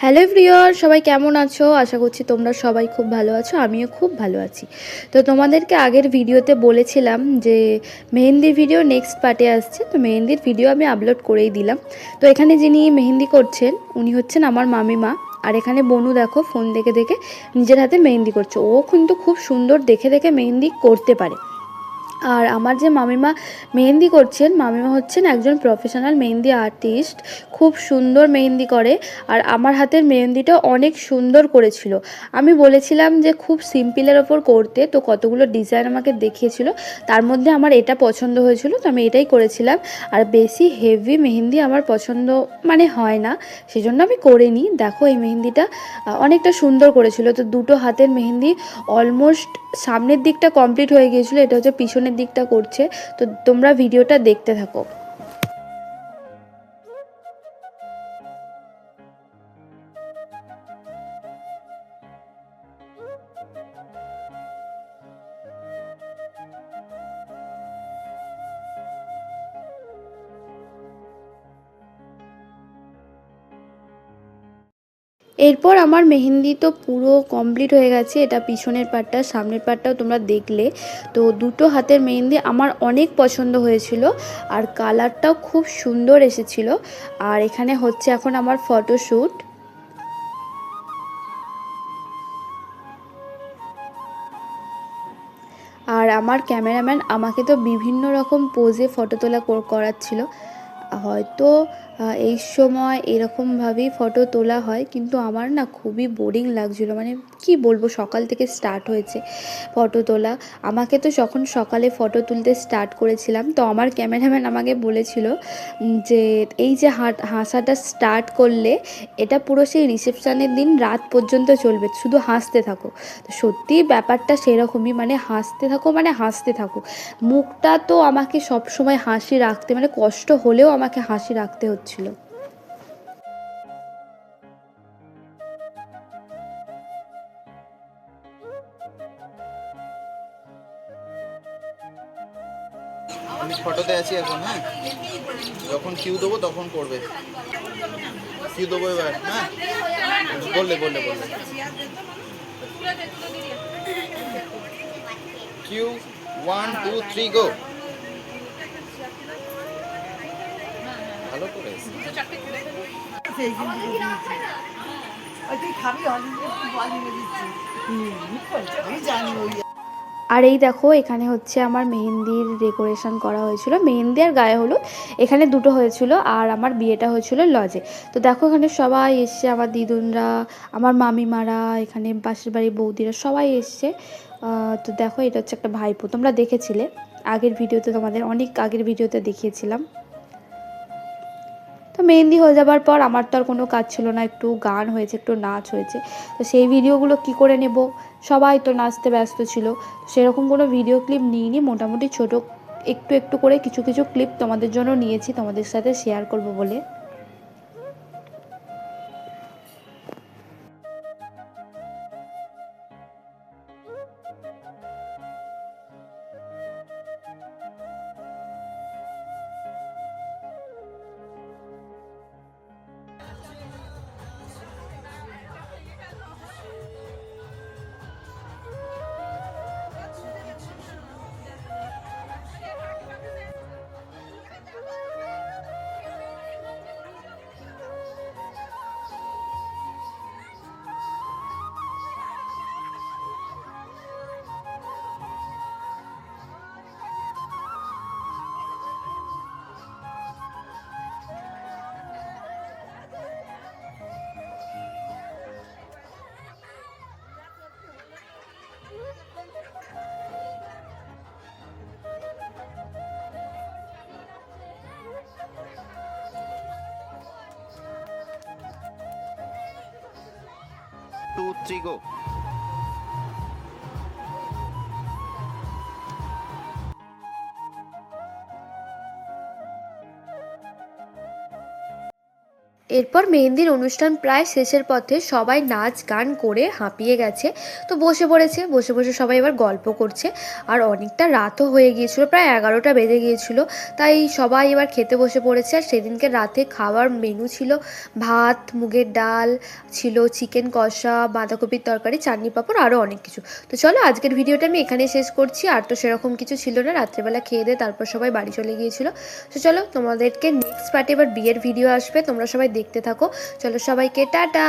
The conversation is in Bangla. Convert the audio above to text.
হ্যালো এভরিওয়ান, সবাই কেমন আছো? আশা করছি তোমরা সবাই খুব ভালো আছো। আমিও খুব ভালো আছি। তো তোমাদেরকে আগের ভিডিওতে বলেছিলাম যে মেহেন্দির ভিডিও নেক্সট পার্টে আসছে। তো মেহেন্দির ভিডিও আমি আপলোড করেই দিলাম। তো এখানে যিনি মেহেন্দি করছেন উনি হচ্ছেন আমার মামিমা। আর এখানে বনু দেখো ফোন দেখে দেখে নিজের হাতে মেহেন্দি করছে। ও কিন্তু খুব সুন্দর দেখে দেখে মেহেন্দি করতে পারে। আর আমার যে মামিমা মেহেন্দি করছেন, মামিমা হচ্ছেন একজন প্রফেশনাল মেহেন্দি আর্টিস্ট। খুব সুন্দর মেহেন্দি করে। আর আমার হাতের মেহেন্দিটা অনেক সুন্দর করেছিল। আমি বলেছিলাম যে খুব সিম্পলের ওপর করতে, তো কতগুলো ডিজাইন আমাকে দেখিয়েছিল, তার মধ্যে আমার এটা পছন্দ হয়েছিল, তো আমি এটাই করেছিলাম। আর বেশি হেভি মেহেন্দি আমার পছন্দ মানে হয় না, সেজন্য আমি করিনি। দেখো এই মেহেন্দিটা অনেকটা সুন্দর করেছিল। তো দুটো হাতের মেহেন্দি অলমোস্ট সামনের দিকটা কমপ্লিট হয়ে গিয়েছিলো, এটা হচ্ছে পিছনের দিকটা করছে। তো তোমরা ভিডিওটা দেখতে থাকো। এরপর আমার মেহেন্দি তো পুরো কমপ্লিট হয়ে গেছে। এটা পিছনের পার্টটা, সামনের পার্টটাও তোমরা দেখলে। তো দুটো হাতের মেহেন্দি আমার অনেক পছন্দ হয়েছিল, আর কালারটাও খুব সুন্দর এসেছিল। আর এখানে হচ্ছে এখন আমার ফটোশ্যুট। আর আমার ক্যামেরাম্যান আমাকে তো বিভিন্ন রকম পোজে ফটো তোলা করাচ্ছিল। হয়তো এই সময় এরকমভাবেই ফটো তোলা হয়, কিন্তু আমার না খুবই বোরিং লাগছিলো। মানে কি বলবো, সকাল থেকে স্টার্ট হয়েছে ফটো তোলা। আমাকে তো যখন সকালে ফটো তুলতে স্টার্ট করেছিলাম, তো আমার ক্যামেরাম্যান আমাকে বলেছিল যে এই যে হাসাটা স্টার্ট করলে এটা পুরো সেই রিসেপশানের দিন রাত পর্যন্ত চলবে, শুধু হাসতে থাকো। তো সত্যিই ব্যাপারটা সেরকমই, মানে হাসতে থাকো মানে হাসতে থাকো। মুখটা তো আমাকে সবসময় হাসি রাখতে, মানে কষ্ট হলেও আমাকে হাসি রাখতে হচ্ছিল। আমি ফটোতে আছি এখন। হ্যাঁ, যখন কিউ দেবো তখন করবে। কিউ দেবো এবার। হ্যাঁ, বললে বললে বললে কিউ 1 2 3 গো। ভালো করে আর এই দেখো এখানে হচ্ছে আমার মেহেন্দির ডেকোরেশন করা হয়েছিল, মেহেন্দি আর গায়ে হলুদ এখানে দুটো হয়েছিল। আর আমার বিয়েটা হয়েছিল লজে। তো দেখো এখানে সবাই এসছে, আমার দিদুনরা, আমার মামিমারা, এখানে পাশের বাড়ির বৌদিরা সবাই এসছে। তো দেখো এটা হচ্ছে একটা ভাইপো, তোমরা দেখেছিলে আগের ভিডিওতে, তোমাদের অনেক আগের ভিডিওতে দেখিয়েছিলাম। তো মেহেন্দি হয়ে যাবার পর আমার তো আর কোনো কাজ ছিল না, একটু গান হয়েছে, একটু নাচ হয়েছে। তো সেই ভিডিওগুলো কি করে নেব, সবাই তো নাচতে ব্যস্ত ছিল। সেরকম কোনো ভিডিও ক্লিপ নিইনি, মোটামুটি ছোট একটু একটু করে কিছু কিছু ক্লিপ তোমাদের জন্য নিয়েছি, তোমাদের সাথে শেয়ার করব বলে। 2 3 গো। এরপর মেহেন্দির অনুষ্ঠান প্রায় শেষের পথে, সবাই নাচ গান করে হাঁপিয়ে গেছে, তো বসে পড়েছে। বসে বসে সবাই এবার গল্প করছে। আর অনেকটা রাতও হয়ে গিয়েছিল, প্রায় 11টা বেজে গিয়েছিল। তাই সবাই এবার খেতে বসে পড়েছে। আর সেদিনকে রাতে খাওয়ার মেনু ছিল ভাত, মুগের ডাল, ছিল চিকেন কষা, বাঁধাকপির তরকারি, চাটনি পাঁপড়, আরও অনেক কিছু। তো চলো আজকের ভিডিওটা আমি এখানেই শেষ করছি। আর তো সেরকম কিছু ছিল না, রাত্রেবেলা খেয়ে দিয়ে তারপর সবাই বাড়ি চলে গিয়েছিল। তো চলো তোমাদেরকে নেক্সট পার্টে এবার বিয়ের ভিডিও আসবে, তোমরা সবাই দেখতে থাকো। চলো সবাইকে টাটা।